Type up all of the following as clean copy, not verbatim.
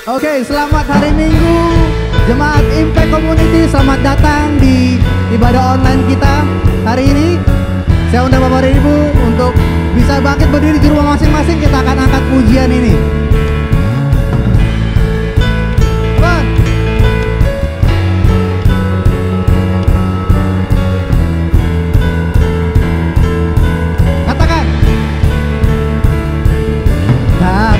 Oke, selamat hari Minggu Jemaat Impact Community. Selamat datang di ibadah online kita hari ini. Saya undang Bapak dan Ibu untuk bisa bangkit berdiri di rumah masing-masing. Kita akan angkat pujian ini.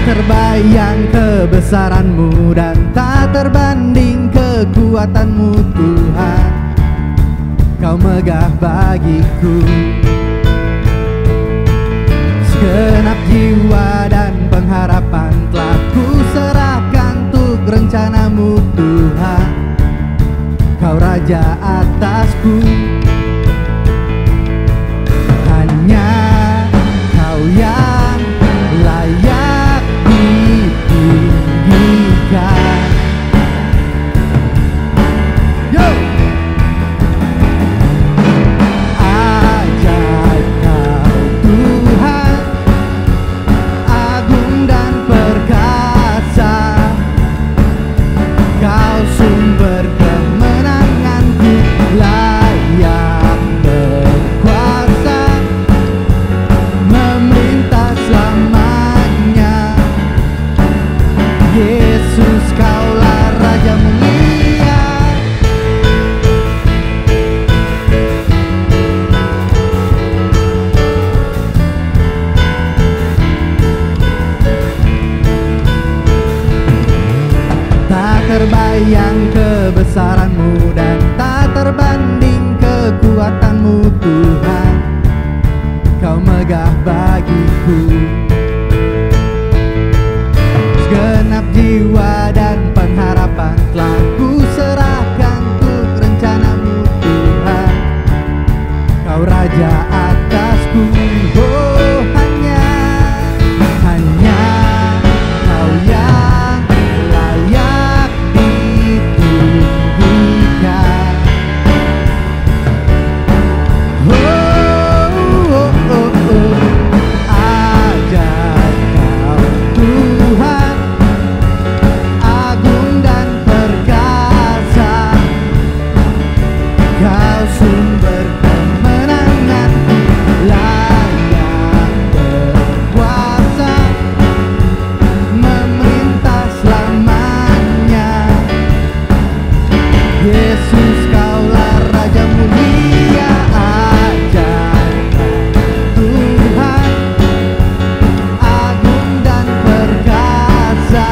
Terbayang kebesaran-Mu dan tak terbanding kekuatan-Mu Tuhan. Kau megah bagiku segenap jiwa dan pengharapan telah ku serahkan untuk rencana-Mu Tuhan. Kau Raja atasku, hanya Kau yang layak ditinggikan. Yo, ajaib Kau Tuhan, agung dan perkasa. Kau sumber kemenanganku, layak berkuasa, memerintah selamanya. Yesus, Kaulah Raja mulia. Tak terbayang kebesaran-Mu dan tak terbanding kekuatan-Mu Tuhan. Kau megah bagiku segenap jiwa dan pengharapan telah ku serahkan untuk rencana-Mu Tuhan. Kau Raja atasku, oh hanya Kau yang layak ditinggikan. Oh, oh, oh, oh. Ajaib Kau Tuhan, agung dan perkasa. Kau sumber kemenangan, layak berkuasa, memerintah selamanya. Yesus, Kaulah Raja mulia. Ajaib Tuhan, agung dan perkasa.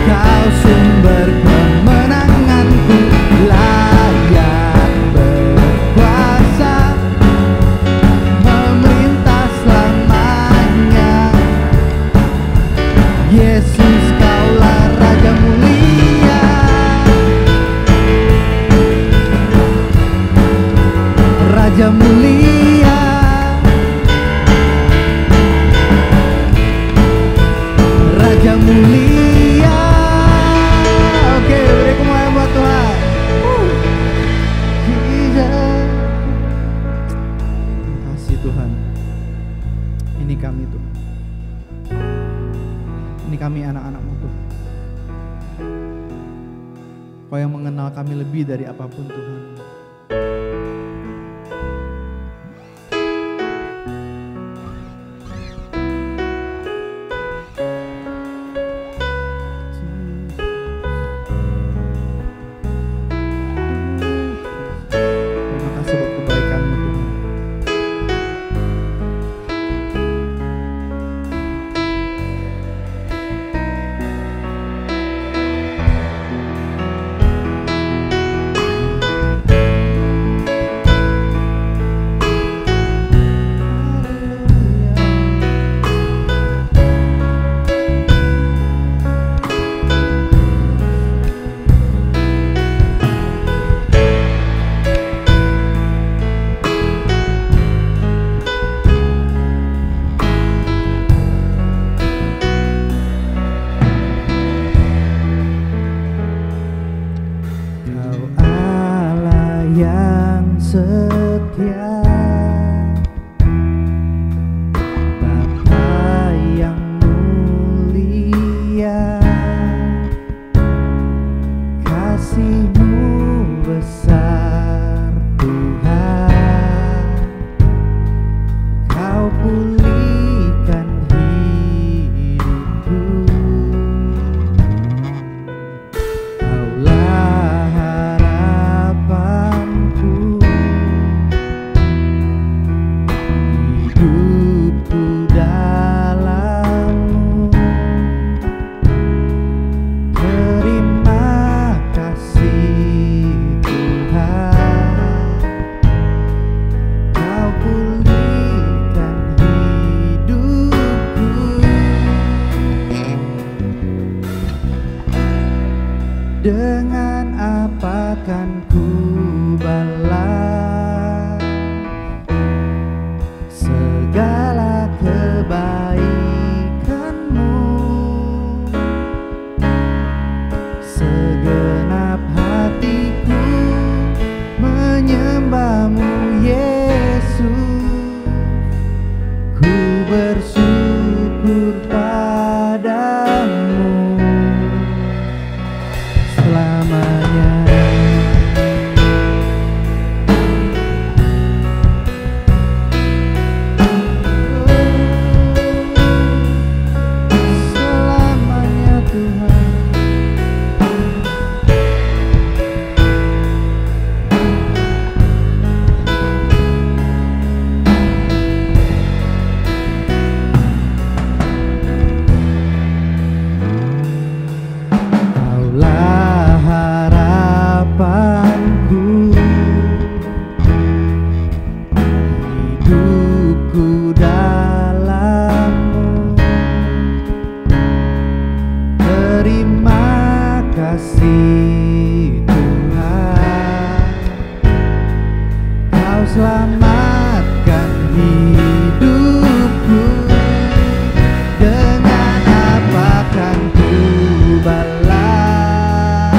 Kau sumber kemenanganku, layak berkuasa, memerintah selamanya. Yesus, Kaulah Raja mulia. Raja mulia, Raja mulia. Oke, beri kemuliaan buat Tuhan. Jesus. Terima kasih Tuhan. Ini kami Tuhan. Ini kami anak-anak-Mu Tuhan. Kau yang mengenal kami lebih dari apapun Tuhan. Terima kasih buat kebaikan-Mu Tuhan. hidupku dalam-Mu. Terima kasih Tuhan, Kau pulihkan hidupku. Dengan apa kan ku balas segala kebaikan-Mu? Segenap hatiku menyembah-Mu Yesus, ku bersyukur padamu selamanya. Selamanya Tuhan. Kaulah harapanku, hidupku dalam-Mu. Terima kasih Tuhan, Kau selamatkan hidupku. Dengan apa kan ku balas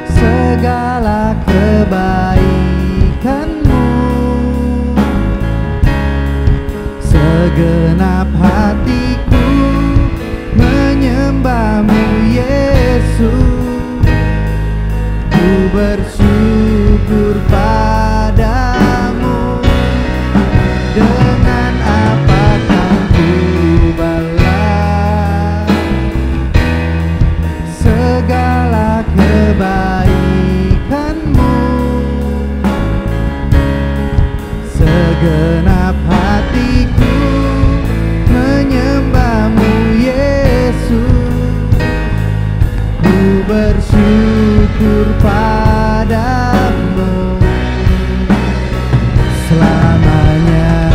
segala kebaikan-Mu? Segenap hatiku menyembah-Mu Yesus, ku bersyukur padamu. Dengan apa kan ku balas segala kebaikan-Mu? Segenap hatiku menyembah-Mu Yesus, ku bersyukur padamu selamanya.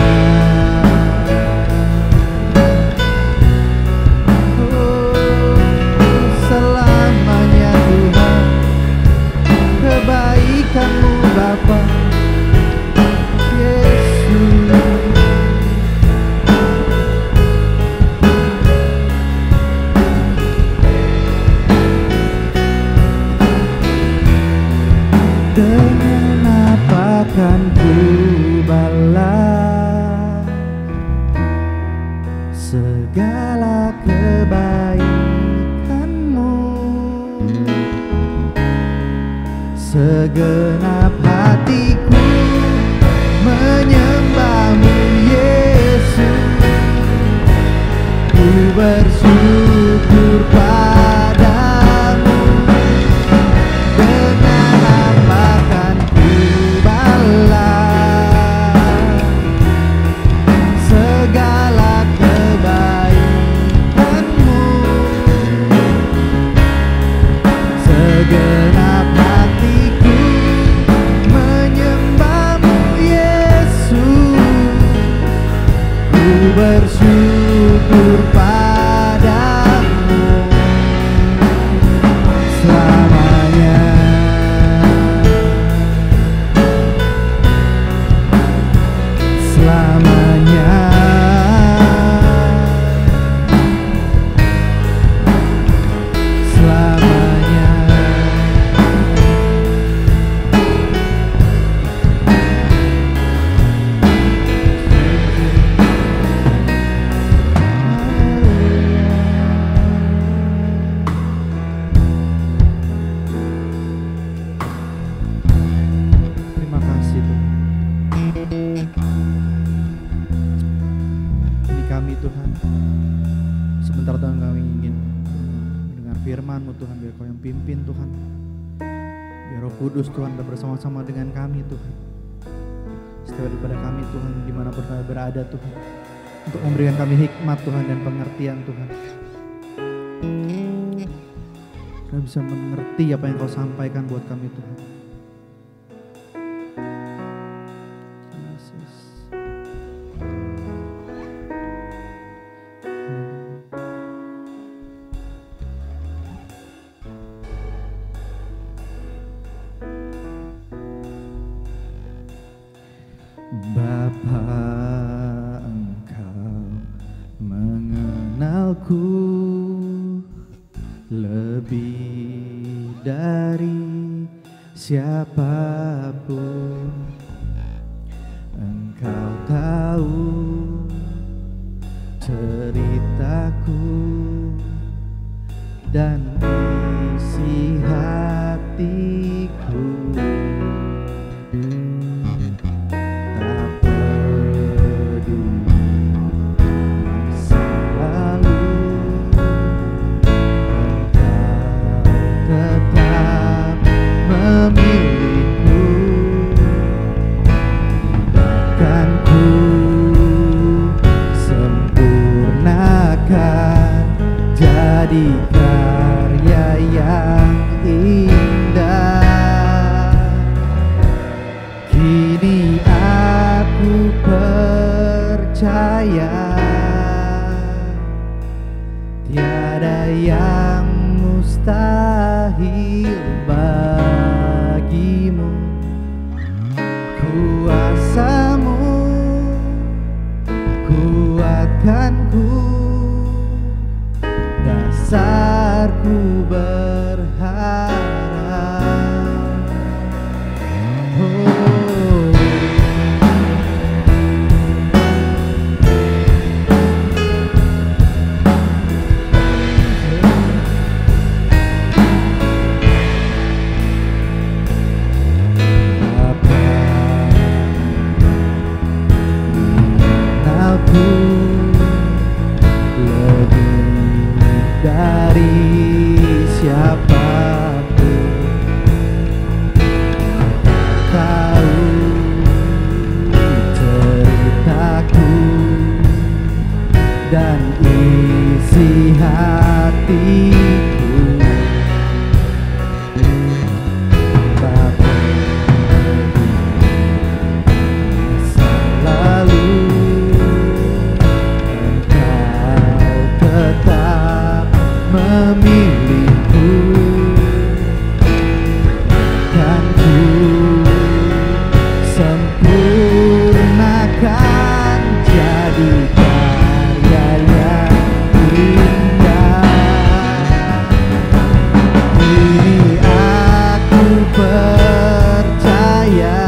Selamanya Tuhan, kebaikan-Mu Bapa Yesus. Dengan apa kan ku balas segala kebaikan-Mu? Segenap hatiku menyembah-Mu Yesus, ku bersyukur padamu. Dengan apa kan ku balas segala kebaikan-Mu? Segenap hatiku menyembah-Mu Yesus, ku bersyukur padamu selamanya. Selamanya. Selamanya. Terima kasih Tuhan. Ini kami Tuhan, sebentar Tuhan kami ingin mendengar firman-Mu Tuhan. Biar Kau yang pimpin Tuhan, biar Roh Kudus Tuhan bersama-sama dengan kami Tuhan. Setia daripada kami Tuhan, dimanapun kami berada Tuhan, untuk memberikan kami hikmat Tuhan dan pengertian Tuhan. Kami bisa mengerti apa yang Kau sampaikan buat kami Tuhan. Yesus. Bapa, Engkau mengenalku lebih dari siapapun. Engkau tahu ceritaku dan isi hatiku. Tak peduli masa lalu, tetap memilihku, bahkan ku sempurnakan jadi karya yang indah. Kini aku percaya tiada yang mustahil bagimu. Kuasa-Mu kuatkanku, dasarku berharap. Lebih dari siapapun, tahu ceritaku dan isi hatiku. Bapa, masa lalu tetap memilihku, kan ku sempurnakan jadi karya yang indah. Kini aku percaya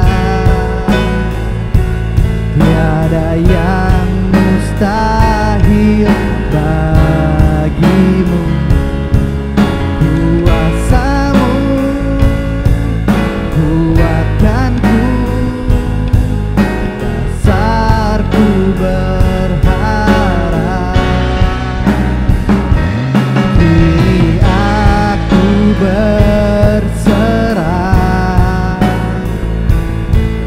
tiada yang mustahil bagimu. Kuasa-Mu kuatkanku, dasarku berharap. Kini aku berserah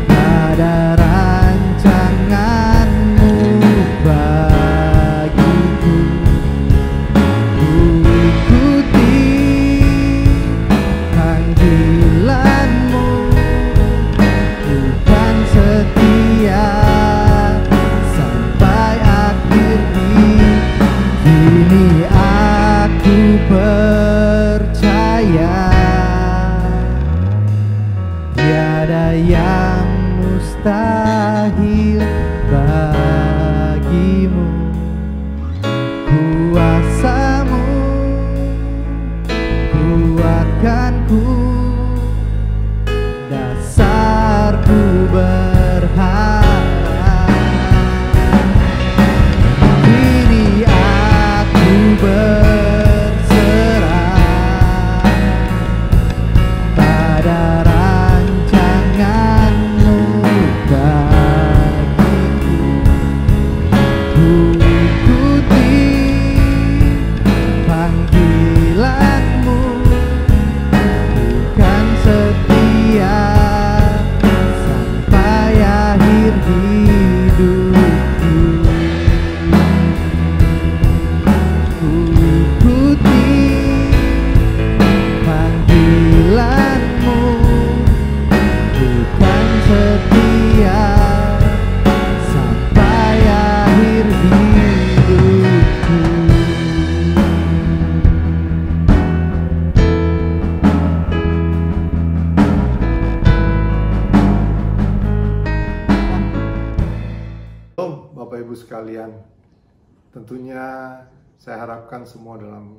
pada rancangan-Mu bagiku. Shalom Bapak Ibu sekalian. Tentunya saya harapkan semua dalam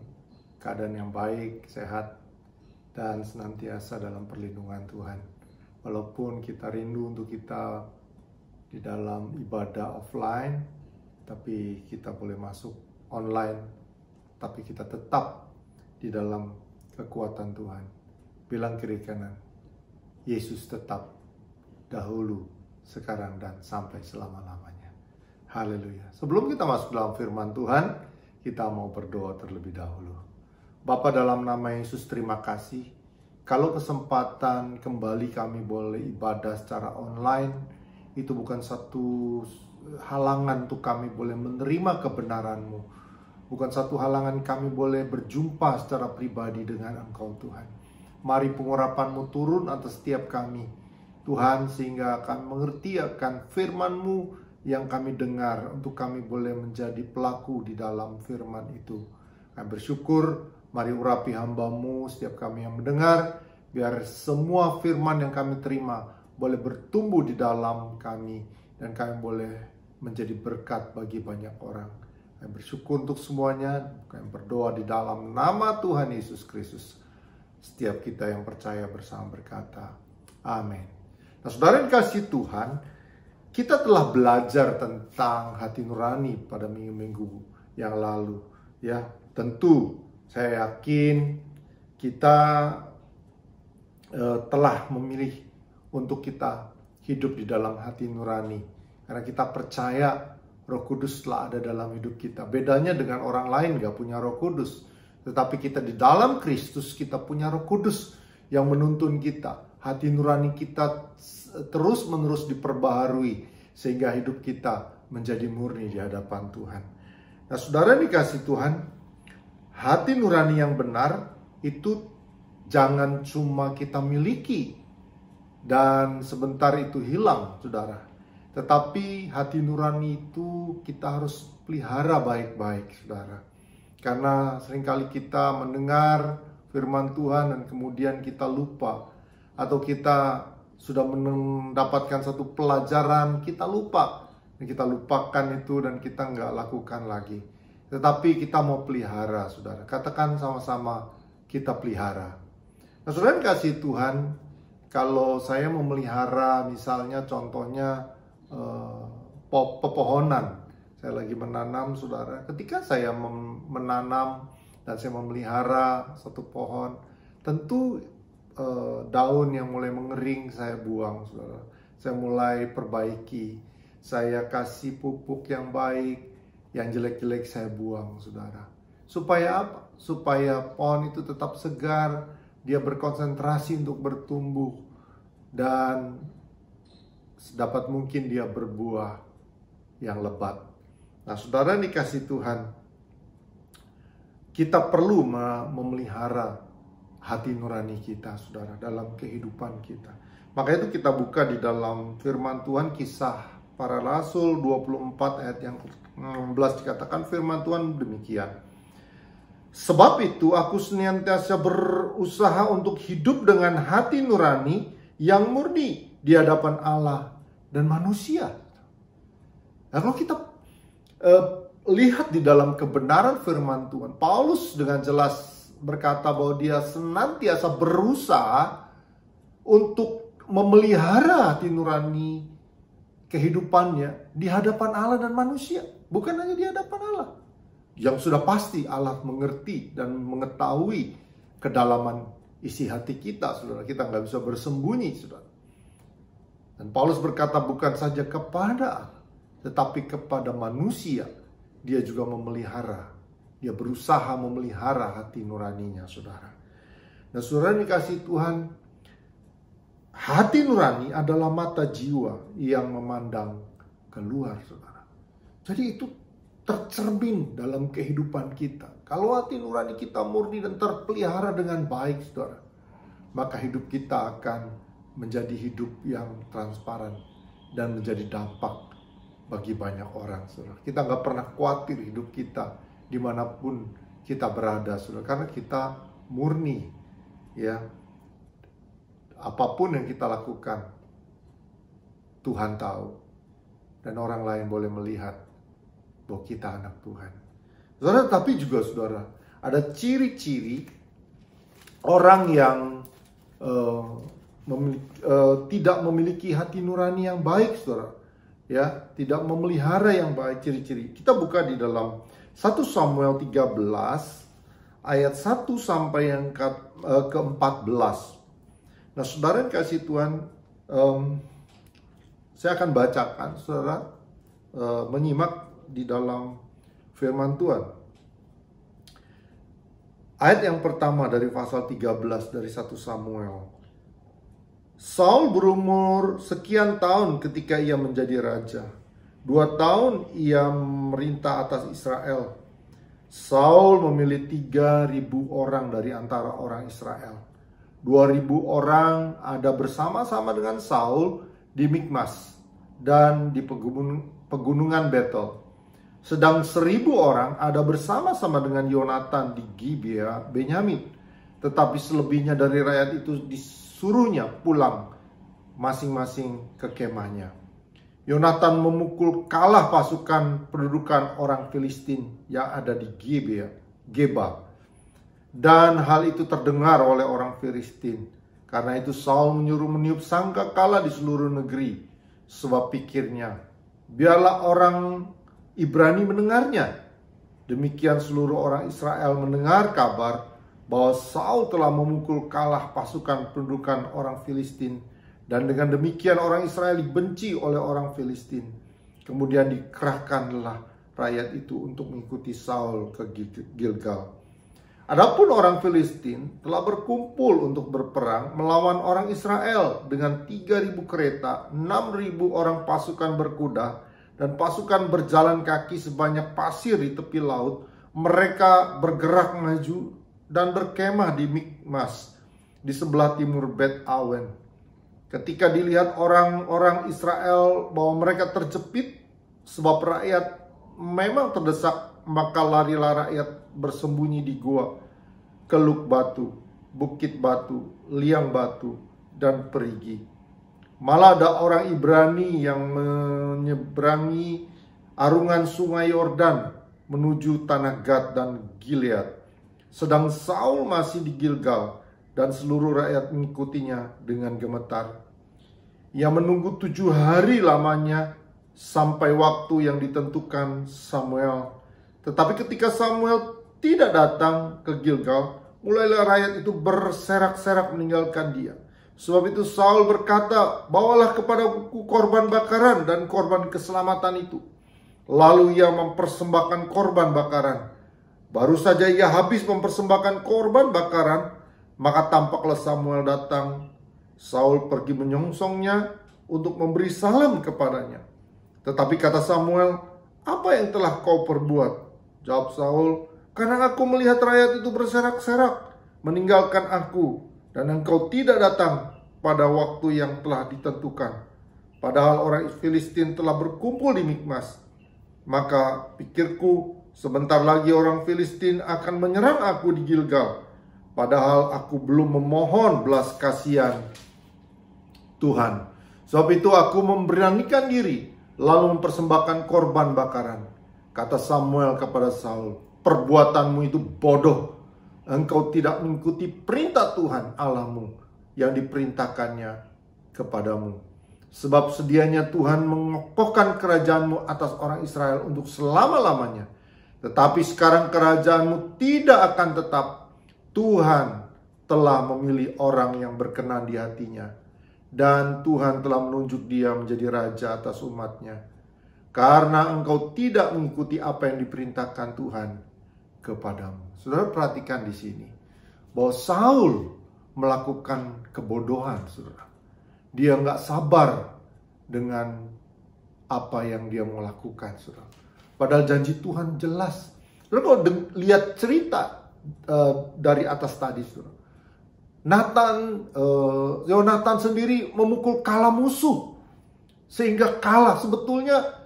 keadaan yang baik, sehat, dan senantiasa dalam perlindungan Tuhan. Walaupun kita rindu untuk kita di dalam ibadah offline, tapi kita boleh masuk online, tapi kita tetap di dalam kekuatan Tuhan. Bilang kiri kanan, Yesus tetap dahulu, sekarang, dan sampai selama-lamanya. Haleluya. Sebelum kita masuk dalam firman Tuhan, kita mau berdoa terlebih dahulu. Bapa, dalam nama Yesus, terima kasih. Kalau kesempatan kembali kami boleh ibadah secara online, itu bukan satu halangan untuk kami boleh menerima kebenaran-Mu. Bukan satu halangan kami boleh berjumpa secara pribadi dengan Engkau, Tuhan. Mari pengurapan-Mu turun atas setiap kami, Tuhan, sehingga kami mengerti akan firman-Mu yang kami dengar, untuk kami boleh menjadi pelaku di dalam firman itu. Kami bersyukur, mari urapi hamba-Mu, setiap kami yang mendengar, biar semua firman yang kami terima boleh bertumbuh di dalam kami, dan kami boleh menjadi berkat bagi banyak orang. Kami bersyukur untuk semuanya, kami berdoa di dalam nama Tuhan Yesus Kristus. Setiap kita yang percaya bersama berkata, amin. Nah, saudara yang dikasihi Tuhan, kita telah belajar tentang hati nurani pada minggu-minggu yang lalu. Ya, tentu saya yakin kita telah memilih untuk kita hidup di dalam hati nurani, karena kita percaya Roh Kudus telah ada dalam hidup kita. Bedanya dengan orang lain gak punya Roh Kudus, tetapi kita di dalam Kristus kita punya Roh Kudus yang menuntun kita. Hati nurani kita terus-menerus diperbaharui sehingga hidup kita menjadi murni di hadapan Tuhan. Nah, saudara dikasih Tuhan, hati nurani yang benar itu jangan cuma kita miliki dan sebentar itu hilang, saudara. Tetapi hati nurani itu kita harus pelihara baik-baik, saudara. Karena seringkali kita mendengar firman Tuhan dan kemudian kita lupa, atau kita sudah mendapatkan satu pelajaran, kita lupa, dan kita lupakan itu dan kita nggak lakukan lagi. Tetapi kita mau pelihara, saudara. Katakan sama-sama, kita pelihara. Nah, saudara kasih Tuhan, kalau saya memelihara, misalnya contohnya pepohonan, saya lagi menanam, saudara. Ketika saya menanam dan saya memelihara satu pohon, tentu daun yang mulai mengering saya buang, saudara. Saya mulai perbaiki, saya kasih pupuk yang baik, yang jelek-jelek saya buang, saudara. Supaya apa? Supaya pohon itu tetap segar, dia berkonsentrasi untuk bertumbuh, dan sedapat mungkin dia berbuah yang lebat. Nah, saudara dikasih Tuhan, kita perlu memelihara hati nurani kita, saudara, dalam kehidupan kita. Maka itu kita buka di dalam firman Tuhan, Kisah Para Rasul 24 ayat yang 16, dikatakan firman Tuhan demikian. Sebab itu aku senantiasa berusaha untuk hidup dengan hati nurani yang murni di hadapan Allah dan manusia. Nah, kalau kita lihat di dalam kebenaran firman Tuhan, Paulus dengan jelas berkata bahwa dia senantiasa berusaha untuk memelihara hati nurani kehidupannya di hadapan Allah dan manusia. Bukan hanya di hadapan Allah, yang sudah pasti Allah mengerti dan mengetahui kedalaman isi hati kita, saudara. Kita nggak bisa bersembunyi, saudara. Dan Paulus berkata bukan saja kepada Allah, tetapi kepada manusia dia juga memelihara. Dia berusaha memelihara hati nuraninya, saudara. Nah, saudara dikasih Tuhan, hati nurani adalah mata jiwa yang memandang keluar, saudara. Jadi itu tercermin dalam kehidupan kita. Kalau hati nurani kita murni dan terpelihara dengan baik, saudara, maka hidup kita akan menjadi hidup yang transparan dan menjadi dampak bagi banyak orang, saudara. Kita nggak pernah khawatir hidup kita dimanapun kita berada, saudara, karena kita murni, ya. Apapun yang kita lakukan, Tuhan tahu. dan orang lain boleh melihat bahwa kita anak Tuhan. Saudara, tapi juga saudara, ada ciri-ciri orang yang tidak memiliki hati nurani yang baik, saudara. Ya, tidak memelihara yang baik, ciri-ciri. Kita buka di dalam 1 Samuel 13 ayat 1 sampai yang ke-14. Nah, saudara yang kasih Tuhan, saya akan bacakan, saudara, menyimak di dalam firman Tuhan. Ayat yang pertama dari pasal 13 dari 1 Samuel. Saul berumur sekian tahun ketika ia menjadi raja. 2 tahun ia merintah atas Israel. Saul memilih 3.000 orang dari antara orang Israel. 2.000 orang ada bersama-sama dengan Saul di Mikmas dan di pegunungan Betel. Sedang 1.000 orang ada bersama-sama dengan Yonatan di Gibea, Benyamin. Tetapi selebihnya dari rakyat itu disuruhnya pulang masing-masing ke kemahnya. Yonatan memukul kalah pasukan pendudukan orang Filistin yang ada di Geba. Dan hal itu terdengar oleh orang Filistin. Karena itu Saul menyuruh meniup sangkakala di seluruh negeri. Sebab pikirnya, biarlah orang Ibrani mendengarnya. Demikian seluruh orang Israel mendengar kabar bahwa Saul telah memukul kalah pasukan pendudukan orang Filistin. Dan dengan demikian orang Israel dibenci oleh orang Filistin. Kemudian dikerahkanlah rakyat itu untuk mengikuti Saul ke Gilgal. Adapun orang Filistin telah berkumpul untuk berperang melawan orang Israel dengan 3.000 kereta, 6.000 orang pasukan berkuda, dan pasukan berjalan kaki sebanyak pasir di tepi laut. Mereka bergerak maju dan berkemah di Mikmas di sebelah timur Bet Awen. Ketika dilihat orang-orang Israel bahwa mereka terjepit sebab rakyat memang terdesak, maka larilah rakyat bersembunyi di gua, keluk batu, bukit batu, liang batu, dan perigi. Malah ada orang Ibrani yang menyeberangi arungan sungai Yordan menuju tanah Gad dan Gilead. Sedang Saul masih di Gilgal dan seluruh rakyat mengikutinya dengan gemetar. Ia menunggu 7 hari lamanya sampai waktu yang ditentukan Samuel. Tetapi ketika Samuel tidak datang ke Gilgal, mulailah rakyat itu berserak-serak meninggalkan dia. Sebab itu Saul berkata, bawalah kepadaku korban bakaran dan korban keselamatan itu. Lalu ia mempersembahkan korban bakaran. Baru saja ia habis mempersembahkan korban bakaran, maka tampaklah Samuel datang. Saul pergi menyongsongnya untuk memberi salam kepadanya. Tetapi kata Samuel, apa yang telah kau perbuat? Jawab Saul, karena aku melihat rakyat itu berserak-serak meninggalkan aku, dan engkau tidak datang pada waktu yang telah ditentukan. Padahal orang Filistin telah berkumpul di Mikmas. Maka pikirku, sebentar lagi orang Filistin akan menyerang aku di Gilgal. Padahal aku belum memohon belas kasihan Tuhan. Sebab itu aku memberanikan diri, lalu mempersembahkan korban bakaran. Kata Samuel kepada Saul, perbuatanmu itu bodoh. Engkau tidak mengikuti perintah Tuhan Allahmu yang diperintahkannya kepadamu. Sebab sedianya Tuhan mengokohkan kerajaanmu atas orang Israel untuk selama-lamanya. Tetapi sekarang kerajaanmu tidak akan tetap. Tuhan telah memilih orang yang berkenan di hatinya. Dan Tuhan telah menunjuk dia menjadi raja atas umatnya. Karena engkau tidak mengikuti apa yang diperintahkan Tuhan kepadamu. Saudara perhatikan di sini bahwa Saul melakukan kebodohan, saudara. Dia nggak sabar dengan apa yang dia mau lakukan, saudara. Padahal janji Tuhan jelas. Saudara kalau lihat cerita dari atas tadi, saudara. Yonatan sendiri memukul kalah musuh sehingga kalah. Sebetulnya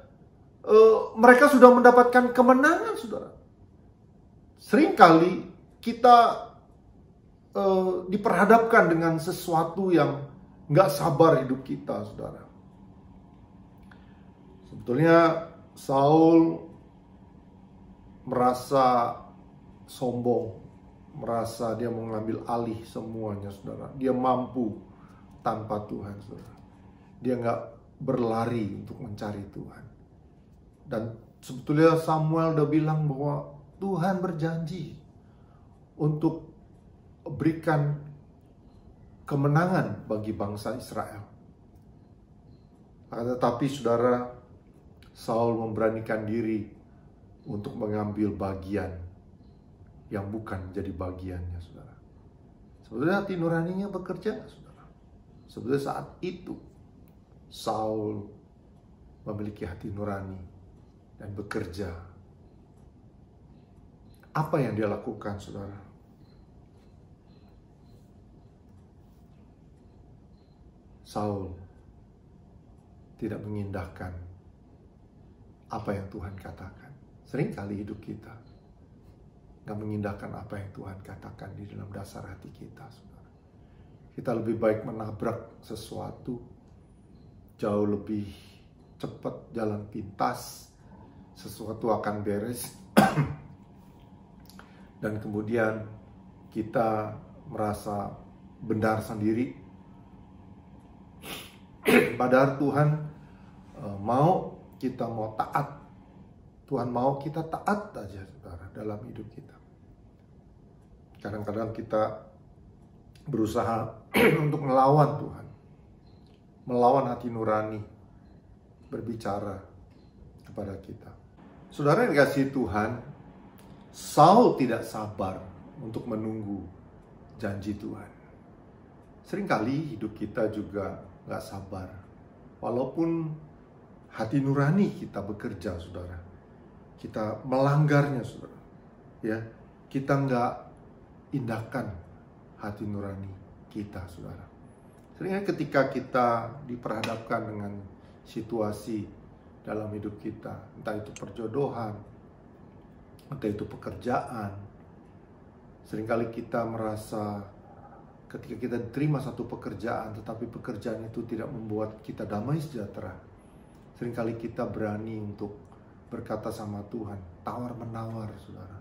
mereka sudah mendapatkan kemenangan, saudara. Seringkali kita diperhadapkan dengan sesuatu yang nggak sabar hidup kita, saudara. Sebetulnya Saul merasa sombong, merasa dia mengambil alih semuanya, saudara. Dia mampu tanpa Tuhan, saudara. Dia nggak berlari untuk mencari Tuhan. Dan sebetulnya Samuel udah bilang bahwa Tuhan berjanji untuk berikan kemenangan bagi bangsa Israel. Tetapi saudara, Saul memberanikan diri untuk mengambil bagian yang bukan menjadi bagiannya, saudara. Sebetulnya hati nuraninya bekerja, saudara. Sebetulnya saat itu Saul memiliki hati nurani dan bekerja. Apa yang dia lakukan, saudara? Saul tidak mengindahkan apa yang Tuhan katakan. Seringkali hidup kita nggak mengindahkan apa yang Tuhan katakan di dalam dasar hati kita, saudara. Kita lebih baik menabrak sesuatu, jauh lebih cepat, jalan pintas, sesuatu akan beres, dan kemudian kita merasa benar sendiri. Padahal Tuhan mau kita mau taat. Tuhan mau kita taat aja, saudara, dalam hidup kita. Kadang-kadang kita berusaha untuk melawan Tuhan, melawan hati nurani berbicara kepada kita. Saudara yang dikasihi Tuhan, Saul tidak sabar untuk menunggu janji Tuhan. Seringkali hidup kita juga gak sabar, walaupun hati nurani kita bekerja, saudara. Kita melanggarnya, saudara. Ya, kita gak indahkan hati nurani kita, saudara. Seringkali ketika kita diperhadapkan dengan situasi dalam hidup kita, entah itu perjodohan, entah itu pekerjaan, seringkali kita merasa ketika kita diterima satu pekerjaan, tetapi pekerjaan itu tidak membuat kita damai sejahtera. Seringkali kita berani untuk berkata sama Tuhan, tawar-menawar, saudara.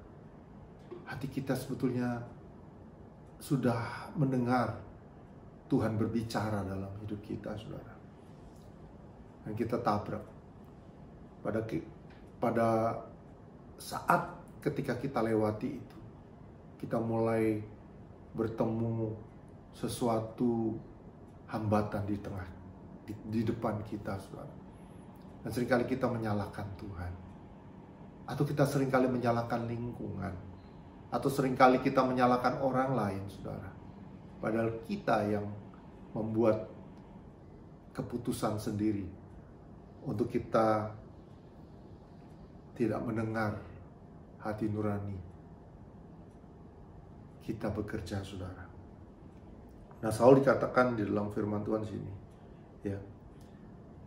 Hati kita sebetulnya sudah mendengar Tuhan berbicara dalam hidup kita, saudara. Dan kita tabrak. Pada saat ketika kita lewati itu, kita mulai bertemu sesuatu hambatan di depan kita, saudara. Dan seringkali kita menyalahkan Tuhan, atau kita seringkali menyalahkan lingkungan, atau seringkali kita menyalahkan orang lain, saudara. Padahal kita yang membuat keputusan sendiri untuk kita tidak mendengar hati nurani kita bekerja, saudara. Nah, Saul dikatakan di dalam firman Tuhan sini, ya,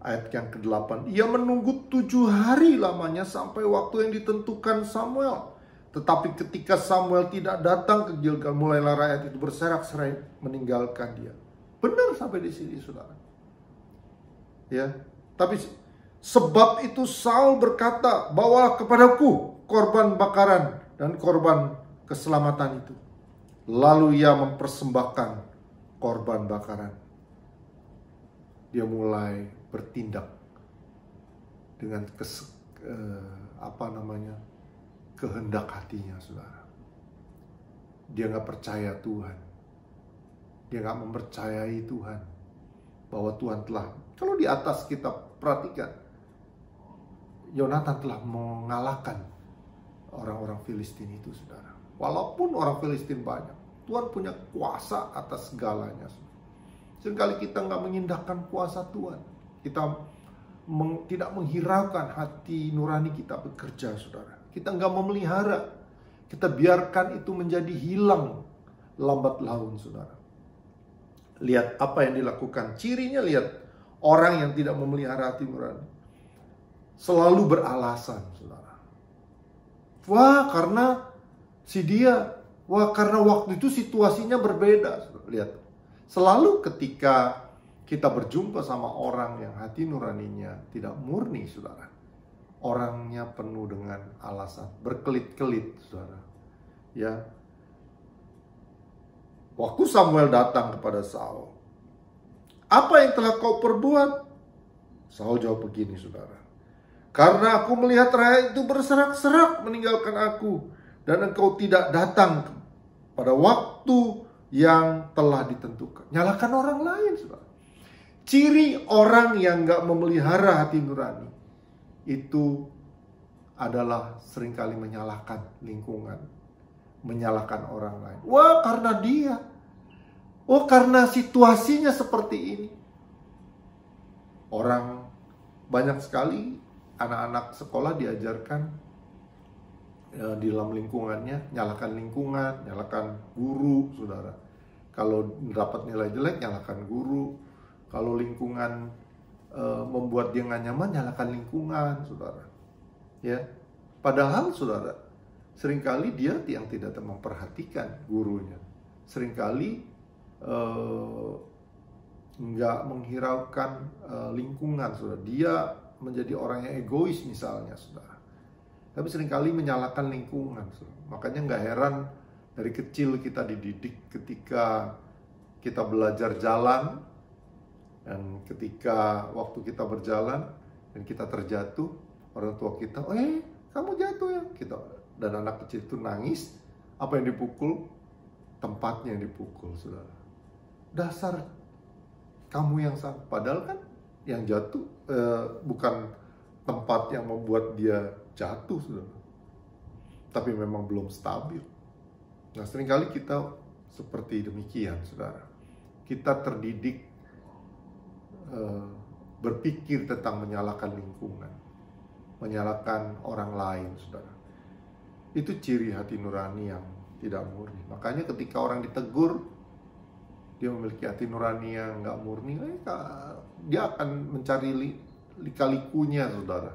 ayat yang ke-8, ia menunggu 7 hari lamanya sampai waktu yang ditentukan Samuel. Tetapi ketika Samuel tidak datang ke Gilgal, mulailah rakyat itu berserak-serai meninggalkan dia. Benar sampai di sini, saudara. Ya, tapi sebab itu Saul berkata, bawalah kepadaku korban bakaran dan korban keselamatan itu. Lalu ia mempersembahkan korban bakaran. Dia mulai bertindak dengan kehendak hatinya, saudara. Dia gak percaya Tuhan. Dia gak mempercayai Tuhan, bahwa Tuhan telah, kalau di atas kita perhatikan, Yonatan telah mengalahkan orang-orang Filistin itu, saudara. Walaupun orang Filistin banyak, Tuhan punya kuasa atas segalanya. Seringkali kita nggak mengindahkan kuasa Tuhan. Kita tidak menghiraukan hati nurani kita bekerja, saudara. Kita nggak memelihara. Kita biarkan itu menjadi hilang lambat laun, saudara. Lihat apa yang dilakukan. Cirinya, lihat, orang yang tidak memelihara hati nurani selalu beralasan, saudara. Wah, karena si dia. Wah, karena waktu itu situasinya berbeda. Lihat, selalu ketika kita berjumpa sama orang yang hati nuraninya tidak murni, saudara. Orangnya penuh dengan alasan, berkelit-kelit, saudara. Ya. Waktu Samuel datang kepada Saul, apa yang telah kau perbuat? Saul jawab begini, saudara. Karena aku melihat rakyat itu berserak-serak meninggalkan aku, dan engkau tidak datang pada waktu yang telah ditentukan. Nyalakan orang lain, saudara. Ciri orang yang gak memelihara hati nurani itu adalah seringkali menyalahkan lingkungan, menyalahkan orang lain. Wah, karena dia. Oh, karena situasinya seperti ini. Orang banyak sekali anak-anak sekolah diajarkan di dalam lingkungannya, nyalakan lingkungan, nyalakan guru, saudara. Kalau dapat nilai jelek, nyalakan guru. Kalau lingkungan membuat dia nggak nyaman, nyalakan lingkungan, saudara. Ya, padahal saudara, seringkali dia yang tidak memperhatikan gurunya. Seringkali nggak menghiraukan lingkungan, saudara. Dia menjadi orang yang egois misalnya, saudara. Tapi seringkali menyalahkan lingkungan, saudara. Makanya nggak heran dari kecil kita dididik ketika kita belajar jalan. Dan ketika waktu kita berjalan dan kita terjatuh, orang tua kita, kamu jatuh ya? Dan anak kecil itu nangis, apa yang dipukul? Tempatnya yang dipukul, saudara. Dasar kamu yang salah. Padahal kan yang jatuh bukan tempat yang membuat dia jatuh, saudara. Tapi memang belum stabil. Nah, seringkali kita seperti demikian, saudara. Kita terdidik berpikir tentang menyalahkan lingkungan, menyalahkan orang lain, saudara. Itu ciri hati nurani yang tidak murni. Makanya ketika orang ditegur, dia memiliki hati nurani yang nggak murni, dia akan mencari lika-likunya, saudara.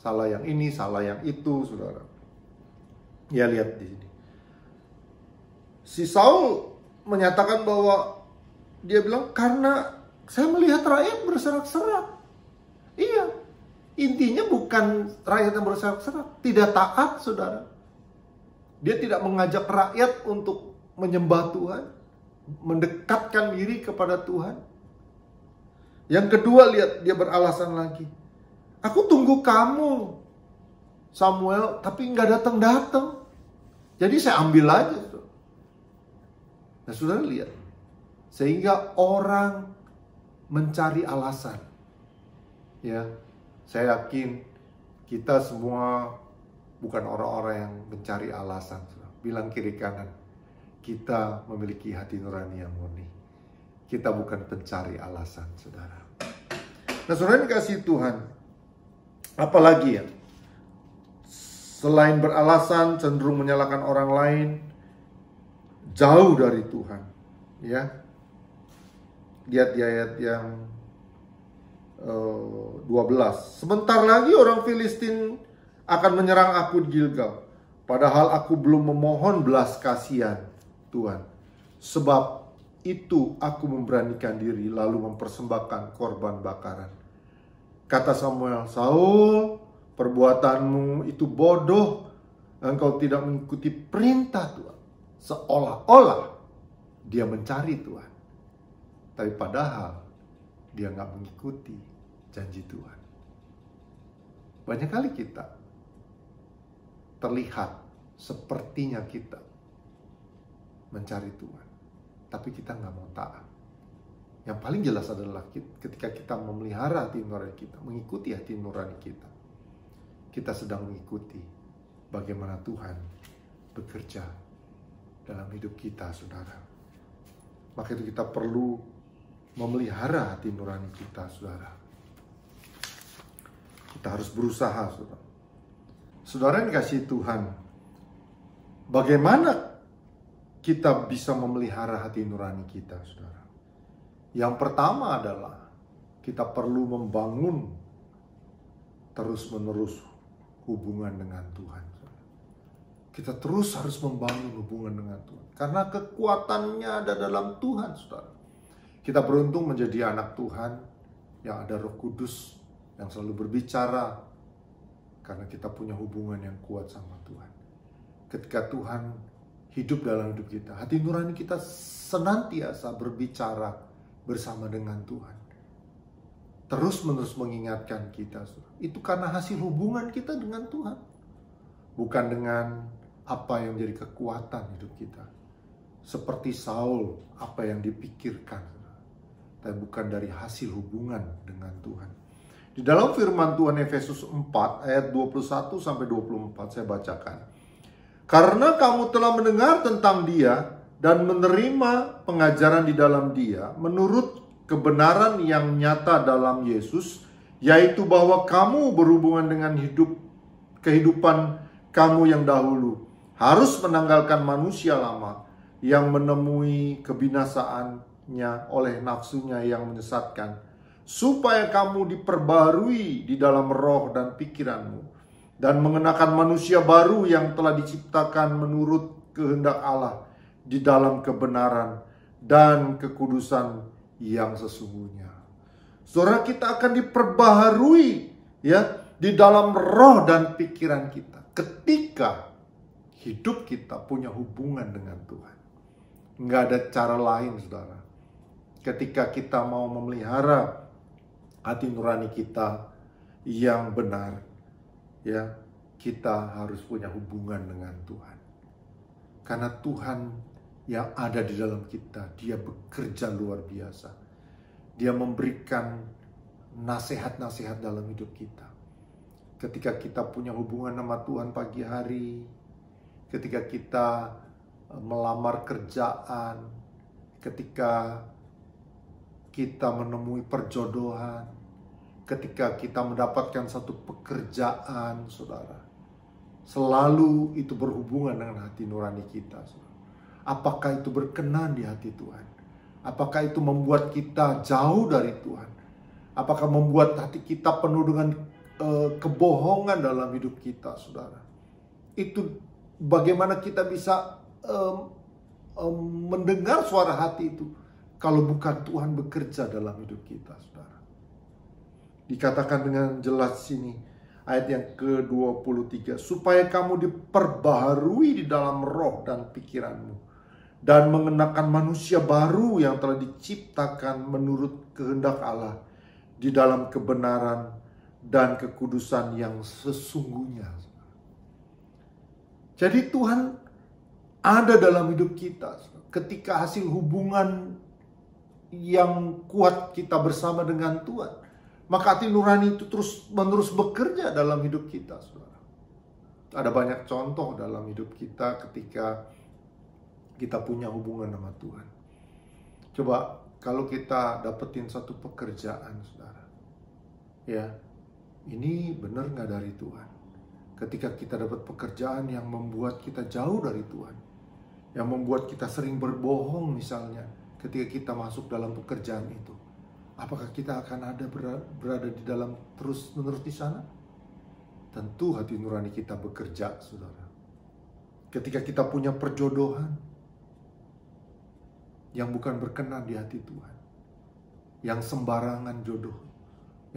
Salah yang ini, salah yang itu, saudara. Ya, lihat di sini. Si Saul menyatakan bahwa dia bilang, karena saya melihat rakyat berserak-serak. Iya, intinya bukan rakyat yang berserak-serak, tidak taat, saudara. Dia tidak mengajak rakyat untuk menyembah Tuhan, mendekatkan diri kepada Tuhan. Yang kedua, lihat, dia beralasan lagi. Aku tunggu kamu, Samuel, tapi nggak datang-datang. Jadi saya ambil aja. Nah, saudara lihat. Sehingga orang mencari alasan. Ya, saya yakin kita semua bukan orang-orang yang mencari alasan. Bilang kiri kanan, kita memiliki hati nurani yang murni. Kita bukan pencari alasan, saudara. Nah, saudara dikasih Tuhan, apalagi ya? Selain beralasan, cenderung menyalahkan orang lain, jauh dari Tuhan. Ya, lihat di ayat yang 12. Sebentar lagi orang Filistin akan menyerang aku di Gilgal. Padahal aku belum memohon belas kasihan Tuhan. Sebab itu aku memberanikan diri lalu mempersembahkan korban bakaran. Kata Samuel, Saul, perbuatanmu itu bodoh. Engkau tidak mengikuti perintah Tuhan. Seolah-olah dia mencari Tuhan. Tapi padahal dia nggak mengikuti janji Tuhan. Banyak kali kita terlihat sepertinya kita mencari Tuhan, tapi kita nggak mau taat. Yang paling jelas adalah ketika kita memelihara hati nurani kita, mengikuti hati nurani kita, kita sedang mengikuti bagaimana Tuhan bekerja dalam hidup kita, saudara. Maka itu kita perlu memelihara hati nurani kita, saudara. Kita harus berusaha, saudara. Saudara yang dikasihi Tuhan, bagaimana kita bisa memelihara hati nurani kita, saudara? Yang pertama adalah kita perlu membangun terus-menerus hubungan dengan Tuhan. Kita terus harus membangun hubungan dengan Tuhan. Karena kekuatannya ada dalam Tuhan, saudara. Kita beruntung menjadi anak Tuhan yang ada Roh Kudus yang selalu berbicara, karena kita punya hubungan yang kuat sama Tuhan. Ketika Tuhan hidup dalam hidup kita, hati nurani kita senantiasa berbicara bersama dengan Tuhan. Terus-menerus mengingatkan kita. Itu karena hasil hubungan kita dengan Tuhan. Bukan dengan apa yang menjadi kekuatan hidup kita. Seperti Saul, apa yang dipikirkan. Tapi bukan dari hasil hubungan dengan Tuhan. Di dalam firman Tuhan Efesus 4 ayat 21 sampai 24 saya bacakan. Karena kamu telah mendengar tentang Dia dan menerima pengajaran di dalam Dia menurut kebenaran yang nyata dalam Yesus, yaitu bahwa kamu berhubungan dengan kehidupan kamu yang dahulu harus menanggalkan manusia lama yang menemui kebinasaannya oleh nafsunya yang menyesatkan, supaya kamu diperbarui di dalam roh dan pikiranmu, dan mengenakan manusia baru yang telah diciptakan menurut kehendak Allah di dalam kebenaran dan kekudusan yang sesungguhnya. Saudara, kita akan diperbaharui ya di dalam roh dan pikiran kita ketika hidup kita punya hubungan dengan Tuhan. Nggak ada cara lain, saudara. Ketika kita mau memelihara hati nurani kita yang benar, ya, kita harus punya hubungan dengan Tuhan. Karena Tuhan yang ada di dalam kita, Dia bekerja luar biasa. Dia memberikan nasihat-nasihat dalam hidup kita. Ketika kita punya hubungan sama Tuhan pagi hari, ketika kita melamar kerjaan, ketika kita menemui perjodohan, ketika kita mendapatkan satu pekerjaan, saudara, selalu itu berhubungan dengan hati nurani kita, saudara. Apakah itu berkenan di hati Tuhan? Apakah itu membuat kita jauh dari Tuhan? Apakah membuat hati kita penuh dengan kebohongan dalam hidup kita, saudara? Itu bagaimana kita bisa mendengar suara hati itu kalau bukan Tuhan bekerja dalam hidup kita, saudara. Dikatakan dengan jelas sini, ayat yang ke-23, supaya kamu diperbaharui di dalam roh dan pikiranmu, dan mengenakan manusia baru yang telah diciptakan menurut kehendak Allah di dalam kebenaran dan kekudusan yang sesungguhnya. Jadi Tuhan ada dalam hidup kita ketika hasil hubungan yang kuat kita bersama dengan Tuhan, maka hati nurani itu terus menerus bekerja dalam hidup kita, saudara. Ada banyak contoh dalam hidup kita ketika kita punya hubungan sama Tuhan. Coba kalau kita dapetin satu pekerjaan, saudara, ya, ini benar nggak dari Tuhan? Ketika kita dapat pekerjaan yang membuat kita jauh dari Tuhan, yang membuat kita sering berbohong misalnya, ketika kita masuk dalam pekerjaan itu, apakah kita akan ada berada di dalam terus-menerus di sana? Tentu hati nurani kita bekerja, saudara. Ketika kita punya perjodohan yang bukan berkenan di hati Tuhan, yang sembarangan jodoh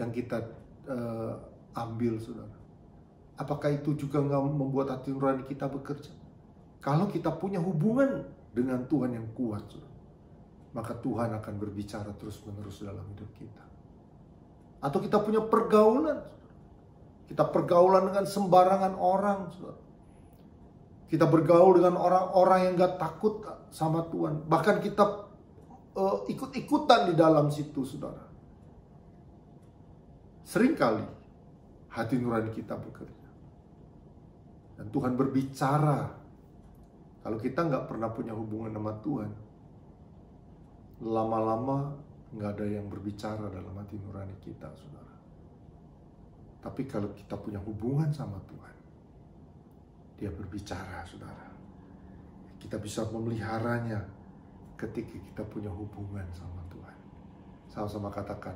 yang kita ambil, saudara, apakah itu juga nggak membuat hati nurani kita bekerja? Kalau kita punya hubungan dengan Tuhan yang kuat, saudara, maka Tuhan akan berbicara terus-menerus dalam hidup kita. Atau kita punya pergaulan, kita pergaulan dengan sembarangan orang, saudara. Kita bergaul dengan orang-orang yang gak takut sama Tuhan. Bahkan kita ikut-ikutan di dalam situ, saudara. Seringkali hati nurani kita bekerja. Dan Tuhan berbicara. Kalau kita gak pernah punya hubungan sama Tuhan, lama-lama nggak ada yang berbicara dalam hati nurani kita, saudara. Tapi kalau kita punya hubungan sama Tuhan, Dia berbicara, saudara. Kita bisa memeliharanya ketika kita punya hubungan sama Tuhan. Sama-sama katakan,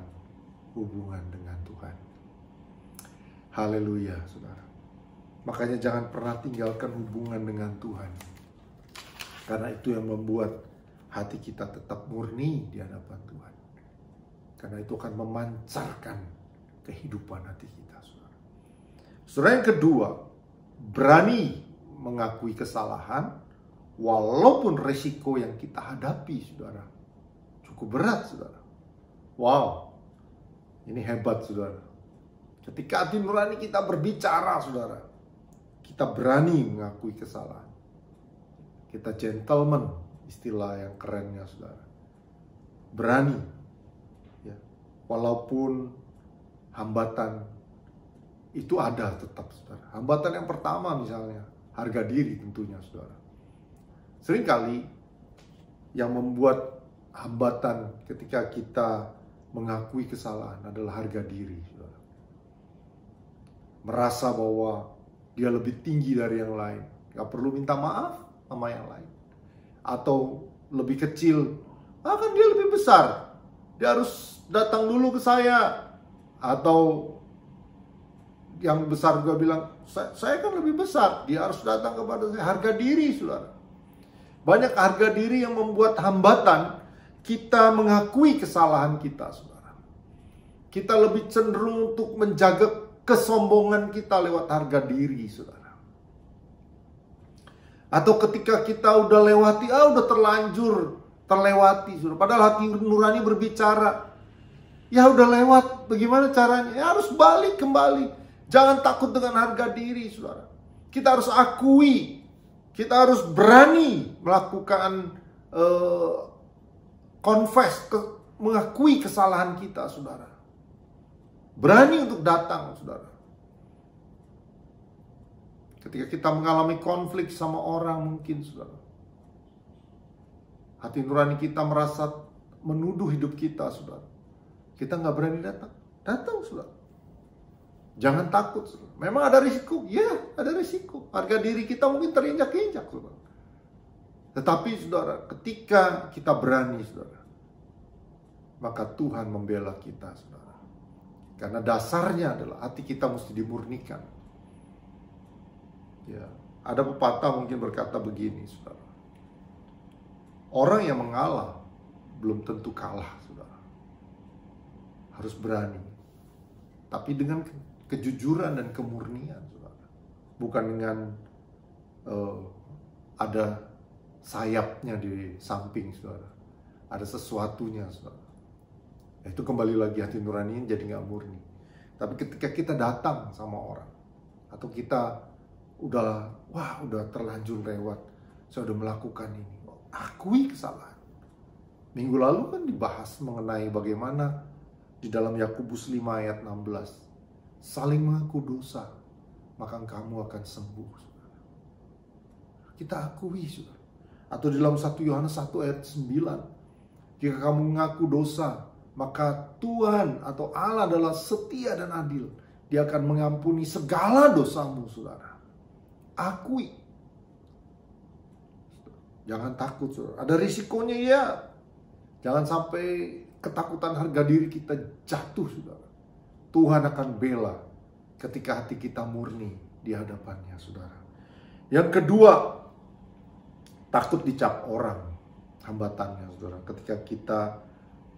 hubungan dengan Tuhan. Haleluya, saudara. Makanya jangan pernah tinggalkan hubungan dengan Tuhan, karena itu yang membuat hati kita tetap murni di hadapan Tuhan. Karena itu akan memancarkan kehidupan hati kita, saudara. Saudara, yang kedua, berani mengakui kesalahan walaupun resiko yang kita hadapi, saudara, cukup berat, saudara. Wow, ini hebat, saudara. Ketika hati nurani kita berbicara, saudara, kita berani mengakui kesalahan. Kita gentleman, istilah yang kerennya, saudara. Berani, ya, walaupun hambatan itu ada tetap, saudara. Hambatan yang pertama misalnya, harga diri tentunya, saudara. Seringkali yang membuat hambatan ketika kita mengakui kesalahan adalah harga diri, saudara. Merasa bahwa dia lebih tinggi dari yang lain, gak perlu minta maaf sama yang lain. Atau lebih kecil, kan dia lebih besar, dia harus datang dulu ke saya. Atau yang besar juga bilang, saya kan lebih besar, dia harus datang kepada saya. Harga diri, saudara. Banyak harga diri yang membuat hambatan kita mengakui kesalahan kita, saudara. Kita lebih cenderung untuk menjaga kesombongan kita lewat harga diri, saudara. Atau ketika kita udah lewati, udah terlanjur terlewati, saudara. Padahal hati nurani berbicara, ya udah lewat, bagaimana caranya? Ya harus balik kembali. Jangan takut dengan harga diri, saudara. Kita harus akui, kita harus berani melakukan mengakui kesalahan kita, saudara. Berani untuk datang, saudara. Ketika kita mengalami konflik sama orang mungkin, saudara. Hati nurani kita merasa menuduh hidup kita, saudara. Kita nggak berani datang. Datang, saudara. Jangan takut, saudara. Memang ada risiko. Ya, ada risiko. Harga diri kita mungkin terinjak-injak, saudara. Tetapi, saudara, ketika kita berani, saudara, maka Tuhan membela kita, saudara. Karena dasarnya adalah hati kita mesti dimurnikan. Ya, ada pepatah mungkin berkata begini, saudara. Orang yang mengalah belum tentu kalah, saudara. Harus berani. Tapi dengan kejujuran dan kemurnian, saudara. Bukan dengan ada sayapnya di samping, saudara. Ada sesuatunya, saudara. Itu kembali lagi hati nurani jadi gak murni. Tapi ketika kita datang sama orang, atau kita udah terlanjur lewat, saya udah melakukan ini, akui kesalahan. Minggu lalu kan dibahas mengenai bagaimana di dalam Yakobus 5 ayat 16, saling mengaku dosa, maka kamu akan sembuh, saudara. Kita akui, saudara. Atau di dalam 1 Yohanes 1 ayat 9, jika kamu mengaku dosa, maka Tuhan atau Allah adalah setia dan adil. Dia akan mengampuni segala dosamu, saudara. Akui. Jangan takut, saudara. Ada risikonya, ya. Jangan sampai ketakutan harga diri kita jatuh, saudara. Tuhan akan bela ketika hati kita murni di hadapannya, saudara. Yang kedua, takut dicap orang hambatannya, saudara. Ketika kita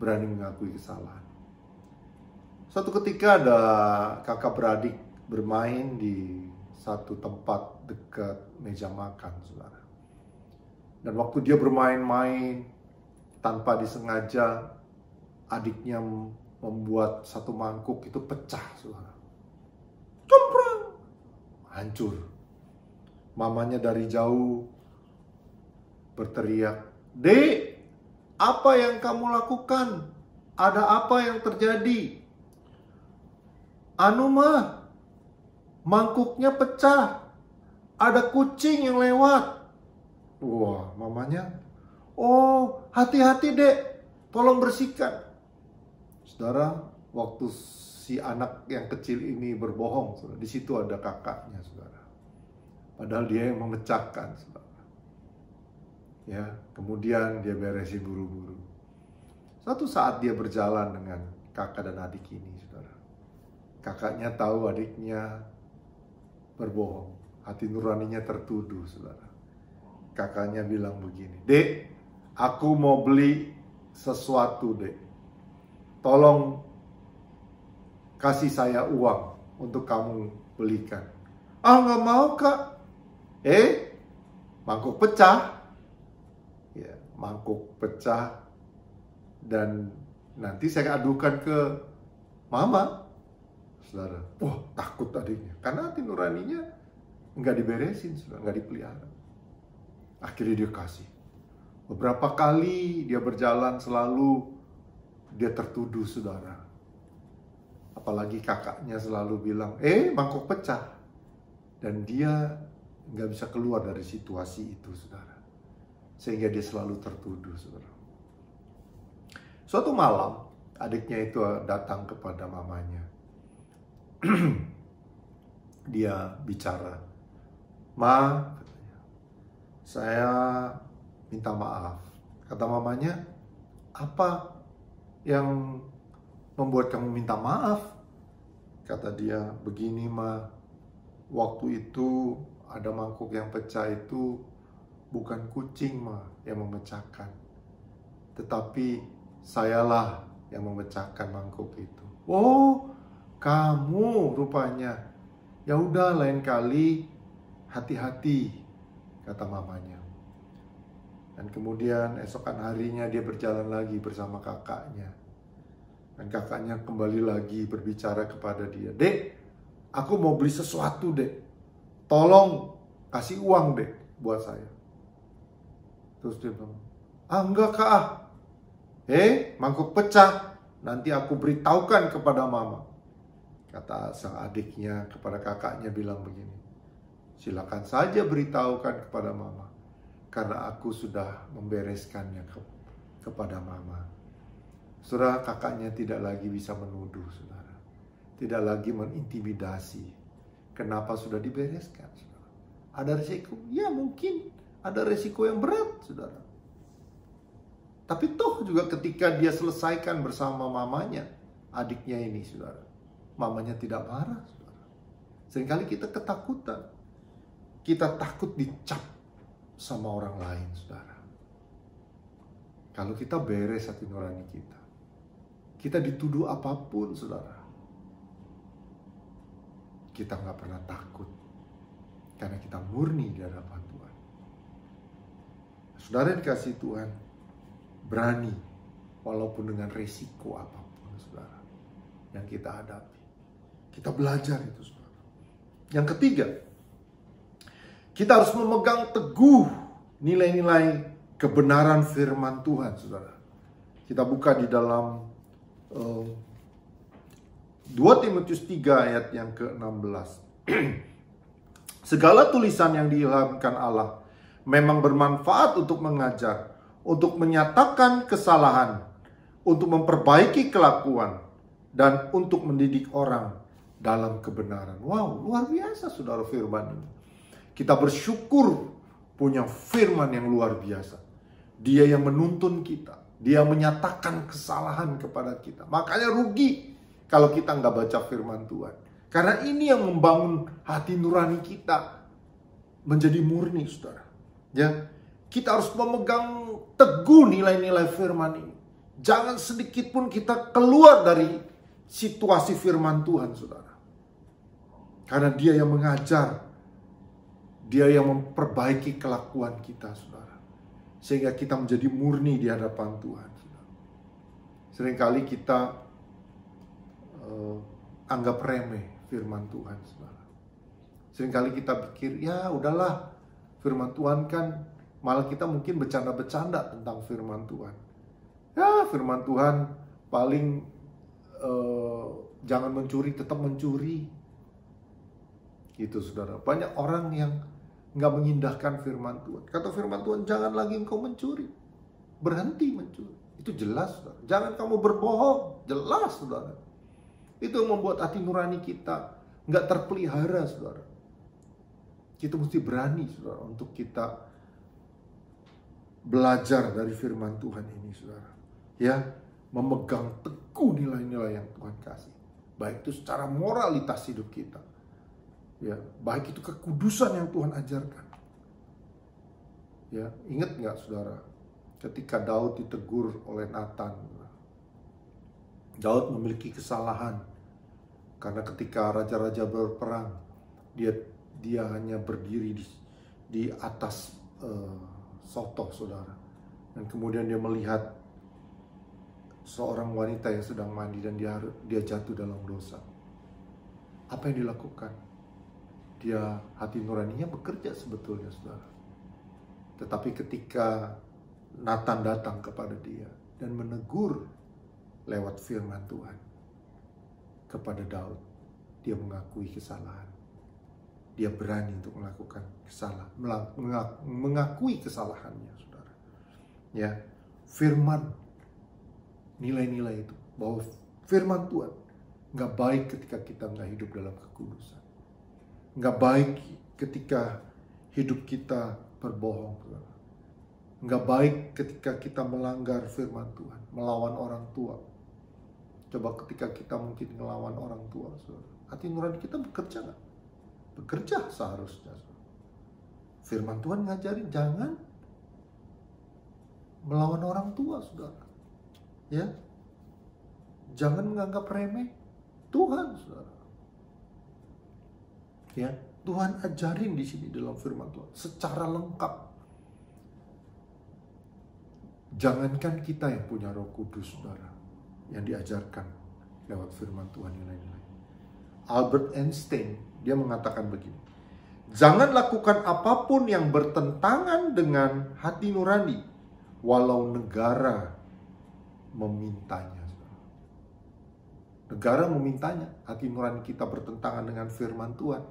berani mengakui kesalahan. Suatu ketika ada kakak beradik bermain di satu tempat dekat meja makan, saudara. Dan waktu dia bermain-main, tanpa disengaja, adiknya membuat satu mangkuk itu pecah, saudara. Cemprang! Hancur. Mamanya dari jauh berteriak, "Dek, apa yang kamu lakukan? Ada apa yang terjadi?" "Anu mah, mangkuknya pecah. Ada kucing yang lewat." Wah, mamanya, "Oh, hati-hati dek, tolong bersihkan." Saudara, waktu si anak yang kecil ini berbohong, saudara, di situ ada kakaknya, saudara. Padahal dia yang memecahkan, saudara. Ya, kemudian dia beresin buru-buru. Suatu saat dia berjalan dengan kakak dan adik ini, saudara. Kakaknya tahu adiknya berbohong. Hati nuraninya tertuduh, saudara. Kakaknya bilang begini, "Dek, aku mau beli sesuatu dek, tolong kasih saya uang untuk kamu belikan. Ah, nggak mau kak. Mangkuk pecah. Ya, mangkuk pecah. Dan nanti saya adukan ke mama. Saudara, wah takut adiknya. Karena hati nuraninya nggak diberesin, saudara, nggak dipelihara. Akhirnya dia kasih. Beberapa kali dia berjalan selalu dia tertuduh, saudara. Apalagi kakaknya selalu bilang, mangkuk pecah. Dan dia nggak bisa keluar dari situasi itu, saudara. Sehingga dia selalu tertuduh, saudara. Suatu malam, adiknya itu datang kepada mamanya. Dia bicara, "Ma," katanya, "saya minta maaf." Kata mamanya, "Apa yang membuat kamu minta maaf?" Kata dia, "Begini ma, waktu itu ada mangkuk yang pecah itu bukan kucing ma yang memecahkan, tetapi sayalah yang memecahkan mangkuk itu." "Oh, kamu rupanya. Ya udah, lain kali hati-hati," kata mamanya. Dan kemudian esokan harinya dia berjalan lagi bersama kakaknya. Dan kakaknya kembali lagi berbicara kepada dia, "Dek, aku mau beli sesuatu dek. Tolong kasih uang dek buat saya." Terus dia bilang, "Enggak kak. Mangkuk pecah. Nanti aku beritahukan kepada mama." Kata sang adiknya kepada kakaknya bilang begini, "Silakan saja beritahukan kepada mama. Karena aku sudah membereskannya kepada mama." Saudara, kakaknya tidak lagi bisa menuduh, saudara. Tidak lagi mengintimidasi. Kenapa sudah dibereskan, saudara? Ada resiko? Ya mungkin ada resiko yang berat, saudara. Tapi toh juga ketika dia selesaikan bersama mamanya, adiknya ini, saudara, mamanya tidak marah, saudara. Seringkali kita ketakutan. Kita takut dicap sama orang lain, saudara. Kalau kita beres hati nurani kita dituduh apapun, saudara, kita nggak pernah takut. Karena kita murni di hadapan Tuhan. Saudara yang dikasihi Tuhan, berani walaupun dengan resiko apapun, saudara, yang kita hadapi. Kita belajar itu, saudara. Yang ketiga, kita harus memegang teguh nilai-nilai kebenaran firman Tuhan, saudara. Kita buka di dalam 2 Timotius 3 ayat yang ke-16. "Segala tulisan yang diilhamkan Allah memang bermanfaat untuk mengajar, untuk menyatakan kesalahan, untuk memperbaiki kelakuan, dan untuk mendidik orang dalam kebenaran." Wow, luar biasa, saudara, firman ini. Kita bersyukur punya firman yang luar biasa. Dia yang menuntun kita. Dia menyatakan kesalahan kepada kita. Makanya rugi kalau kita nggak baca firman Tuhan. Karena ini yang membangun hati nurani kita menjadi murni, saudara. Ya, kita harus memegang teguh nilai-nilai firman ini. Jangan sedikit pun kita keluar dari situasi firman Tuhan, saudara. Karena dia yang mengajar. Dia yang memperbaiki kelakuan kita, saudara. Sehingga kita menjadi murni di hadapan Tuhan. Seringkali kita anggap remeh firman Tuhan, saudara. Seringkali kita pikir, ya udahlah, firman Tuhan kan, malah kita mungkin bercanda-bercanda tentang firman Tuhan. Ya, firman Tuhan paling jangan mencuri, tetap mencuri. Gitu, saudara. Banyak orang yang nggak mengindahkan firman Tuhan. Kata firman Tuhan, jangan lagi engkau mencuri. Berhenti mencuri. Itu jelas, saudara. Jangan kamu berbohong. Jelas, saudara. Itu yang membuat hati nurani kita nggak terpelihara, saudara. Kita mesti berani, saudara, untuk kita belajar dari firman Tuhan ini, saudara. Ya, memegang teguh nilai-nilai yang Tuhan kasih. Baik itu secara moralitas hidup kita. Ya, baik itu kekudusan yang Tuhan ajarkan. Ya, ingat nggak, saudara? ketika Daud ditegur oleh Nathan. Daud memiliki kesalahan karena ketika raja-raja berperang, dia hanya berdiri di atas sotoh, saudara. Dan kemudian dia melihat seorang wanita yang sedang mandi dan dia jatuh dalam dosa. Apa yang dilakukan? Hati nuraninya bekerja sebetulnya, saudara. Tetapi ketika Nathan datang kepada dia dan menegur lewat firman Tuhan kepada Daud, dia mengakui kesalahan. Dia berani untuk melakukan kesalahan, mengakui kesalahannya, saudara. Ya, firman, nilai-nilai itu, bahwa firman Tuhan nggak baik ketika kita nggak hidup dalam kekudusan. Nggak baik ketika hidup kita berbohong, saudara. Nggak baik ketika kita melanggar firman Tuhan, melawan orang tua. Coba ketika kita mungkin melawan orang tua, saudara, hati nurani kita bekerja nggak? Bekerja seharusnya. Firman Tuhan ngajarin jangan melawan orang tua, saudara. Ya, jangan menganggap remeh Tuhan, saudara. Ya, Tuhan ajarin di sini dalam firman Tuhan secara lengkap. Jangankan kita yang punya Roh Kudus, saudara, yang diajarkan lewat firman Tuhan nilai-nilai. Albert Einstein, dia mengatakan begini, jangan lakukan apapun yang bertentangan dengan hati nurani, walau negara memintanya. Negara memintanya, hati nurani kita bertentangan dengan firman Tuhan.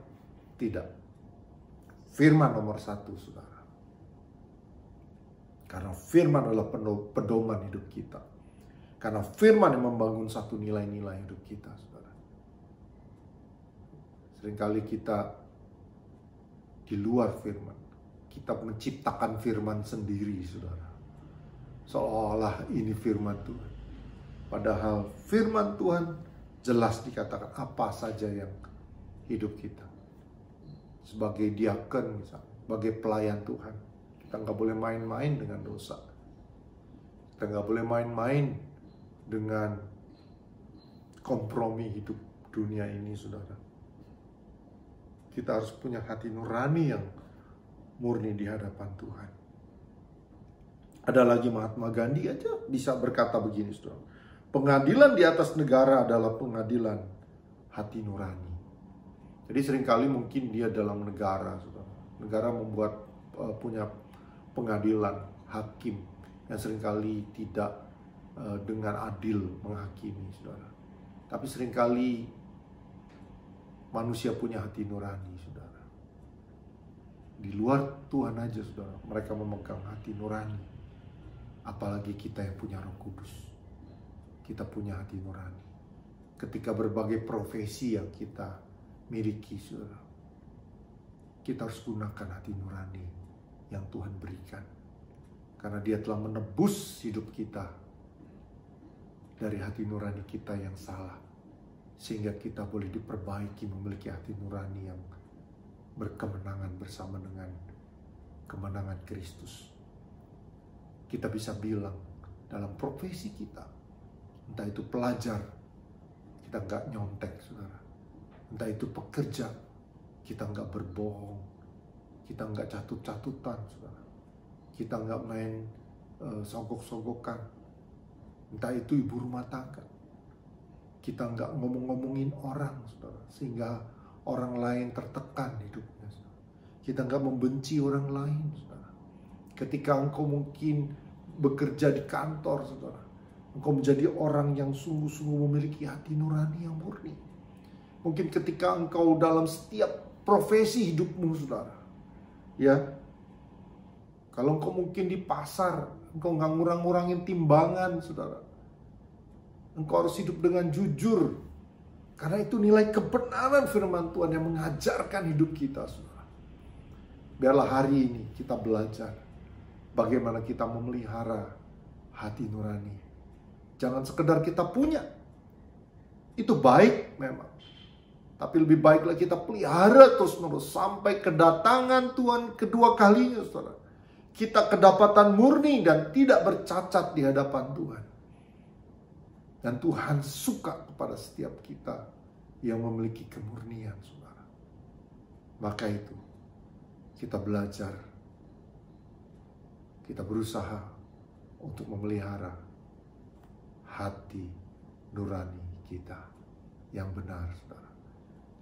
Tidak. Firman nomor 1, saudara. Karena firman adalah pedoman hidup kita. Karena firman yang membangun satu nilai-nilai hidup kita, saudara. Seringkali kita di luar firman. Kita menciptakan firman sendiri, saudara. Seolah-olah ini firman Tuhan. Padahal firman Tuhan jelas dikatakan apa saja yang hidup kita. Sebagai diaken misalnya, sebagai pelayan Tuhan. Kita nggak boleh main-main dengan dosa. Kita nggak boleh main-main dengan kompromi hidup dunia ini, saudara. Kita harus punya hati nurani yang murni di hadapan Tuhan. Ada lagi Mahatma Gandhi aja bisa berkata begini, saudara. Pengadilan di atas negara adalah pengadilan hati nurani. Jadi seringkali mungkin dia dalam negara, saudara. Negara membuat punya pengadilan hakim yang seringkali tidak dengan adil menghakimi, saudara. Tapi seringkali manusia punya hati nurani, saudara. Di luar Tuhan aja, saudara, mereka memegang hati nurani. Apalagi kita yang punya Roh Kudus. Kita punya hati nurani. Ketika berbagai profesi yang kita miliki, saudara, kita harus gunakan hati nurani yang Tuhan berikan. Karena Dia telah menebus hidup kita dari hati nurani kita yang salah. Sehingga kita boleh diperbaiki memiliki hati nurani yang berkemenangan bersama dengan kemenangan Kristus. Kita bisa bilang dalam profesi kita, entah itu pelajar, kita nggak nyontek, saudara. Entah itu pekerja, kita nggak berbohong, kita nggak catut-catutan, saudara. Kita nggak main sogok-sogokan. Entah itu ibu rumah tangga, kita nggak ngomong-ngomongin orang, saudara, sehingga orang lain tertekan hidupnya, saudara. Kita nggak membenci orang lain, saudara. Ketika engkau mungkin bekerja di kantor, saudara, engkau menjadi orang yang sungguh-sungguh memiliki hati nurani yang murni. Mungkin ketika engkau dalam setiap profesi hidupmu, saudara, ya, kalau engkau mungkin di pasar, engkau nggak ngurang-ngurangin timbangan, saudara. Engkau harus hidup dengan jujur, karena itu nilai kebenaran firman Tuhan yang mengajarkan hidup kita, saudara. Biarlah hari ini kita belajar bagaimana kita memelihara hati nurani. Jangan sekedar kita punya, itu baik memang. Tapi lebih baiklah kita pelihara terus-menerus sampai kedatangan Tuhan kedua kalinya, saudara. kita kedapatan murni dan tidak bercacat di hadapan Tuhan. Dan Tuhan suka kepada setiap kita yang memiliki kemurnian, saudara. Maka itu, kita belajar, kita berusaha untuk memelihara hati nurani kita yang benar, saudara.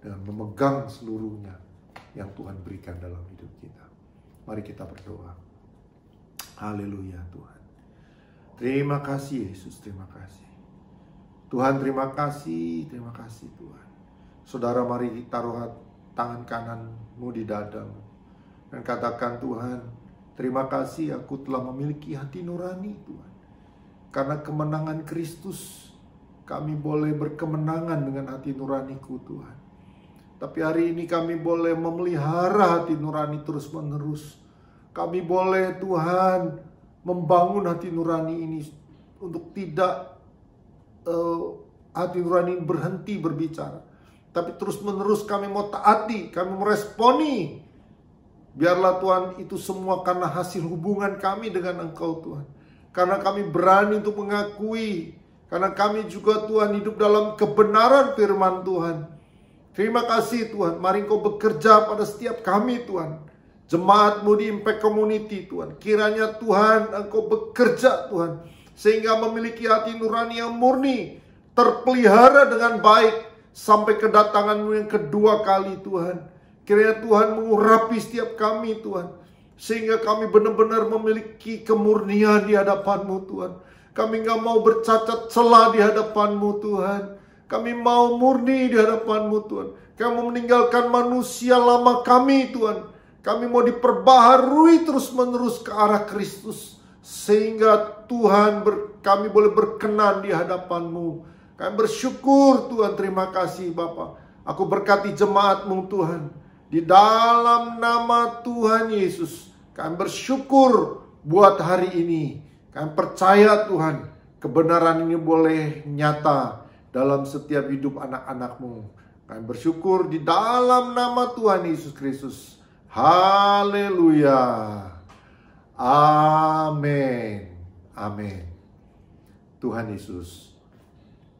Dengan memegang seluruhnya yang Tuhan berikan dalam hidup kita. Mari kita berdoa. Haleluya Tuhan. Terima kasih Yesus, terima kasih. Tuhan terima kasih Tuhan. Saudara mari taruh tangan kananmu di dadamu. Dan katakan, Tuhan, terima kasih aku telah memiliki hati nurani Tuhan. Karena kemenangan Kristus, kami boleh berkemenangan dengan hati nuraniku Tuhan. Tapi hari ini kami boleh memelihara hati nurani terus menerus. Kami boleh Tuhan membangun hati nurani ini untuk tidak hati nurani berhenti berbicara, tapi terus menerus kami mau taati, kami meresponi. Biarlah Tuhan itu semua karena hasil hubungan kami dengan Engkau Tuhan. Karena kami berani untuk mengakui, karena kami juga Tuhan hidup dalam kebenaran firman Tuhan. Terima kasih Tuhan, mari Engkau bekerja pada setiap kami Tuhan. Jemaat-Mu di Impact Community Tuhan, kiranya Tuhan Engkau bekerja Tuhan, sehingga memiliki hati nurani yang murni, terpelihara dengan baik, sampai kedatangan-Mu yang kedua kali Tuhan. Kiranya Tuhan mengurapi setiap kami Tuhan, sehingga kami benar-benar memiliki kemurnian di hadapan-Mu Tuhan. Kami gak mau bercacat celah di hadapan-Mu Tuhan. Kami mau murni di hadapan-Mu Tuhan. Kami mau meninggalkan manusia lama kami Tuhan. Kami mau diperbaharui terus-menerus ke arah Kristus, sehingga Tuhan kami boleh berkenan di hadapan-Mu. Kami bersyukur Tuhan, terima kasih Bapa. Aku berkati jemaat-Mu Tuhan. Di dalam nama Tuhan Yesus, kami bersyukur buat hari ini. Kami percaya Tuhan, kebenaran ini boleh nyata dalam setiap hidup anak-anak-Mu. Kami bersyukur di dalam nama Tuhan Yesus Kristus. Haleluya. Amin. Amin. Tuhan Yesus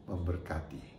memberkati.